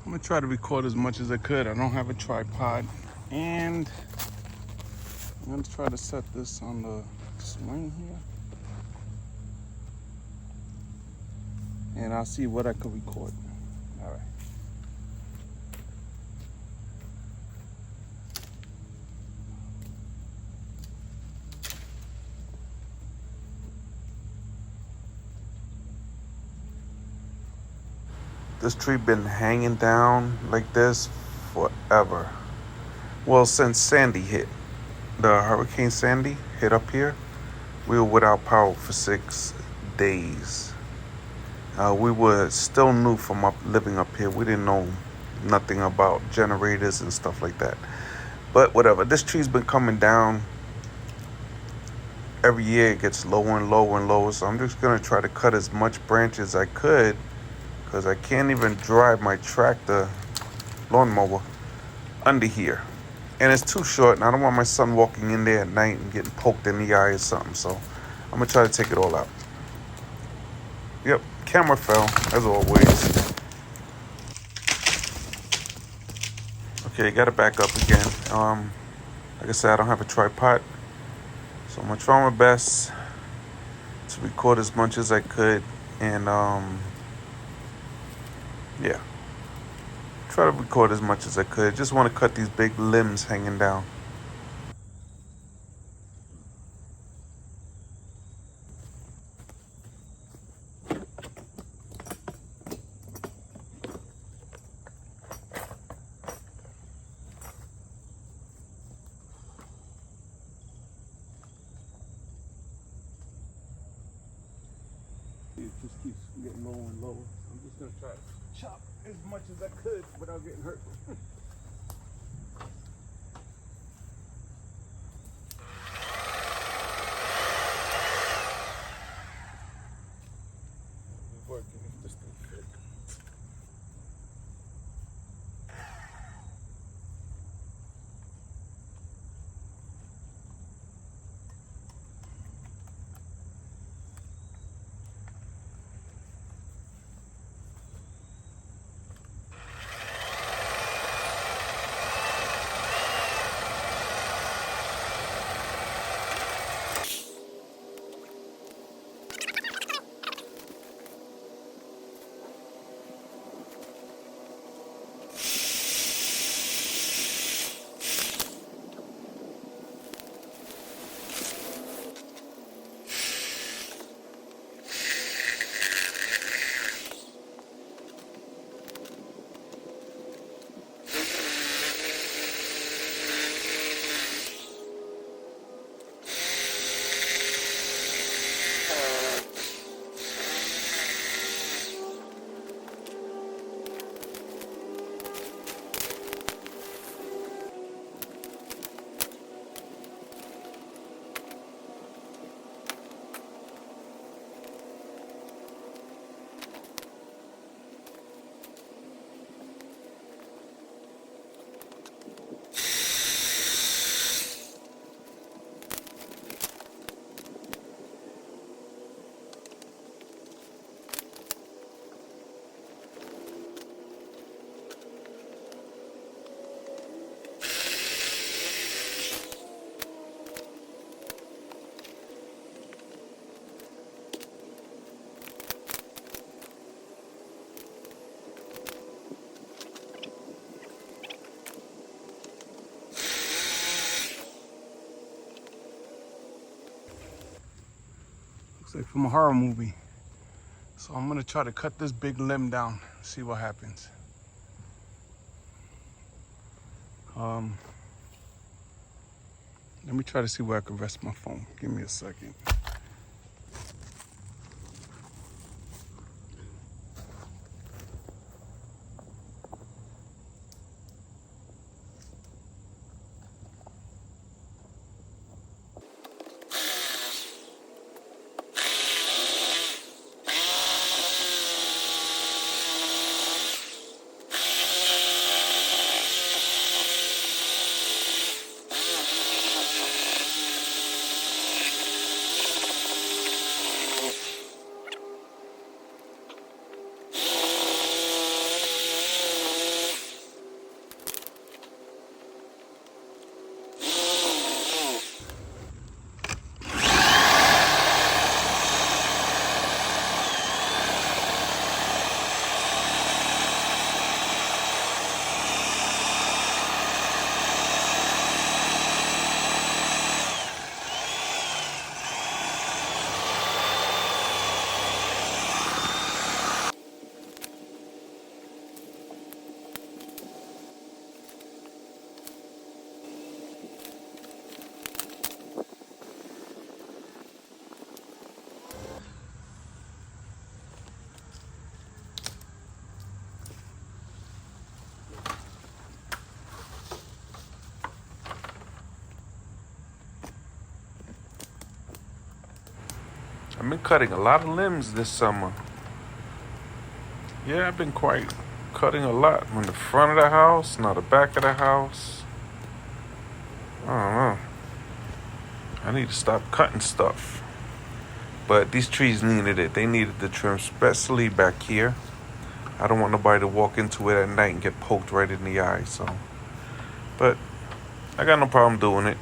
I'm gonna try to record as much as I could. I don't have a tripod, and I'm gonna try to set this on the swing here, and I'll see what I can record. All right. This tree been hanging down like this forever. Well, since Sandy hit, the Hurricane Sandy hit up here, we were without power for 6 days. We were still new from living up here. We didn't know nothing about generators and stuff like that. But whatever, this tree's been coming down. Every year it gets lower and lower and lower. So I'm just gonna try to cut as much branch as I could, because I can't even drive my tractor lawnmower under here. And it's too short, and I don't want my son walking in there at night and getting poked in the eye or something. So I'm gonna try to take it all out. Yep, camera fell, as always. Okay, gotta back up again. Like I said, I don't have a tripod, so I'm gonna try my best to record as much as I could, and yeah, try to record as much as I could. Just want to cut these big limbs hanging down. It just keeps getting lower and lower. I'm just gonna try to chop as much as I could without getting hurt. Working if this thing fit. Looks like from a horror movie. So I'm gonna try to cut this big limb down, see what happens. Let me try to see where I can rest my phone. Give me a second. I've been cutting a lot of limbs this summer. Yeah, I've been quite cutting a lot on the front of the house, not the back of the house. I don't know. I need to stop cutting stuff. But these trees needed it. They needed the trim, especially back here. I don't want nobody to walk into it at night and get poked right in the eye. So, but I got no problem doing it.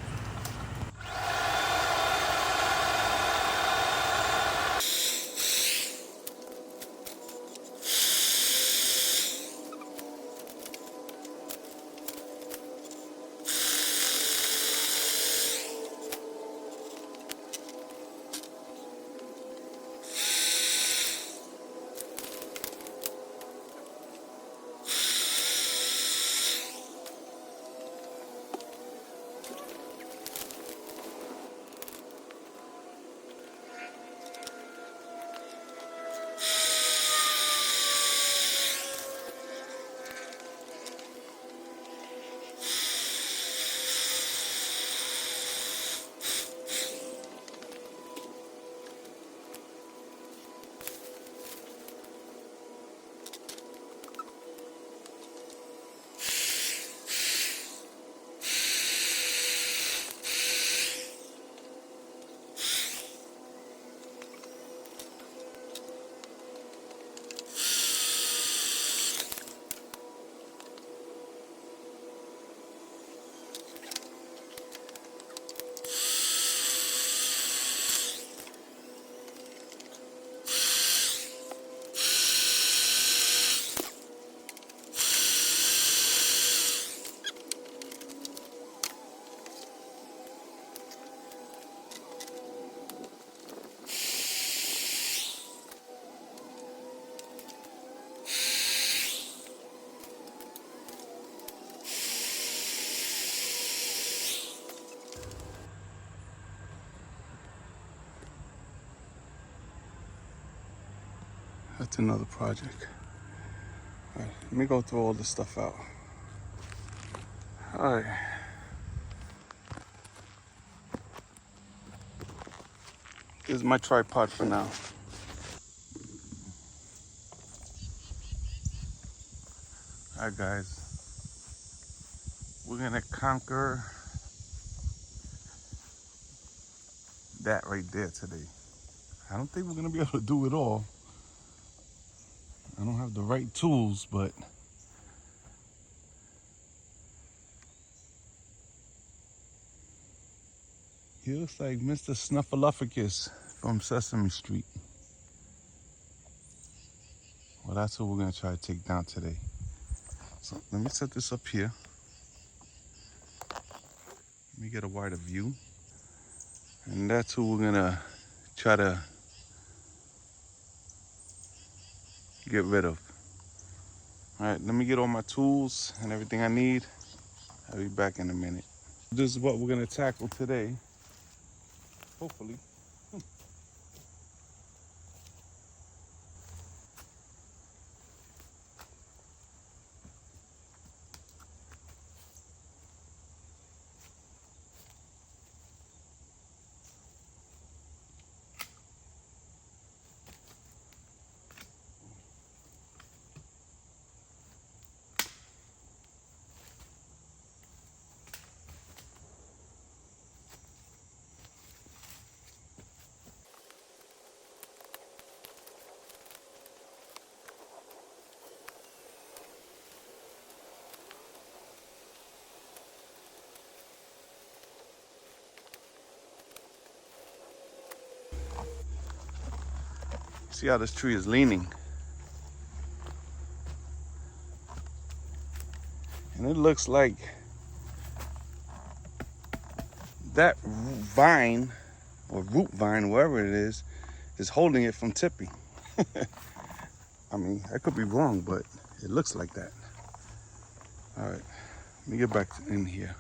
That's another project. All right, let me go throw all this stuff out. All right. This is my tripod for now. All right, guys. We're gonna conquer that right there today. I don't think we're gonna be able to do it all. I don't have the right tools, but he looks like Mr. Snuffleupagus from Sesame Street. Well, that's what we're gonna try to take down today. So let me set this up here. Let me get a wider view. And that's who we're gonna try to get rid of. All right, let me get all my tools and everything I need. I'll be back in a minute. This is what we're gonna tackle today. Hopefully. See how this tree is leaning? And it looks like that vine or root vine, wherever it is holding it from tipping. I mean, I could be wrong, but it looks like that. All right, let me get back in here.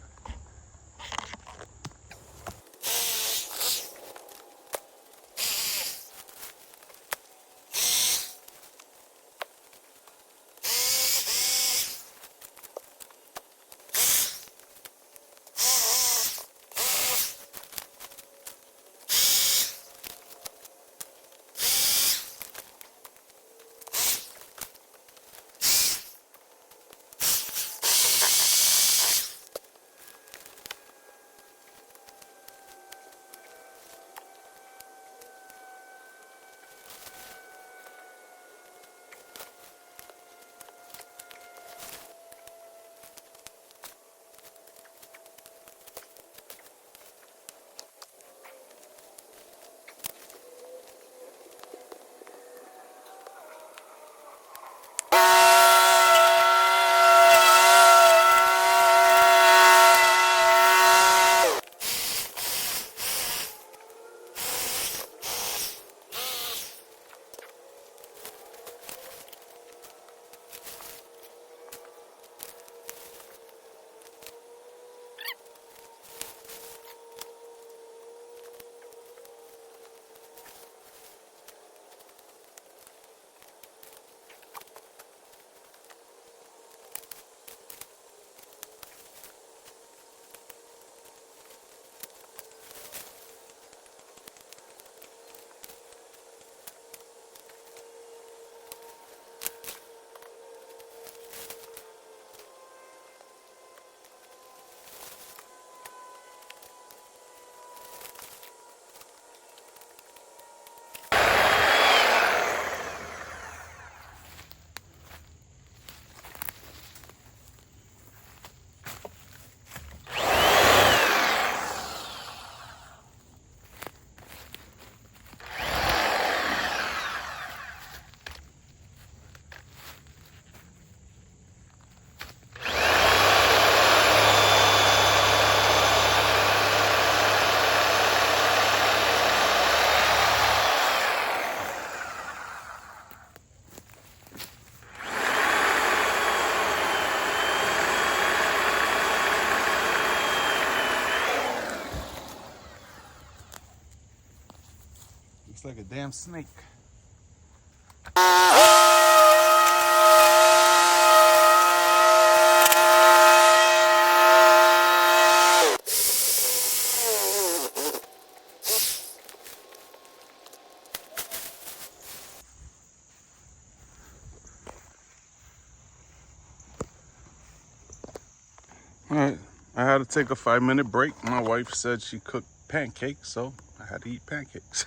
like a damn snake. All right, I had to take a 5-minute break. My wife said she cooked pancakes, so I had to eat pancakes.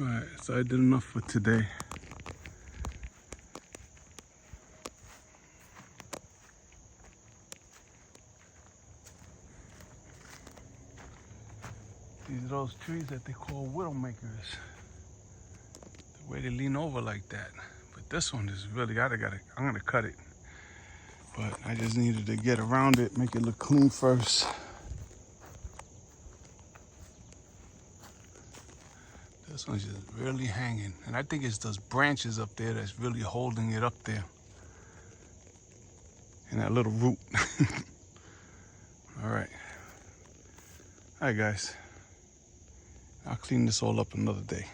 All right, so I did enough for today. These are those trees that they call widowmakers. The way they lean over like that. But this one is really, I'm gonna cut it. But I just needed to get around it, make it look clean first. This one's just really hanging. And I think it's those branches up there that's really holding it up there. And that little root. All right. All right, guys. I'll clean this all up another day.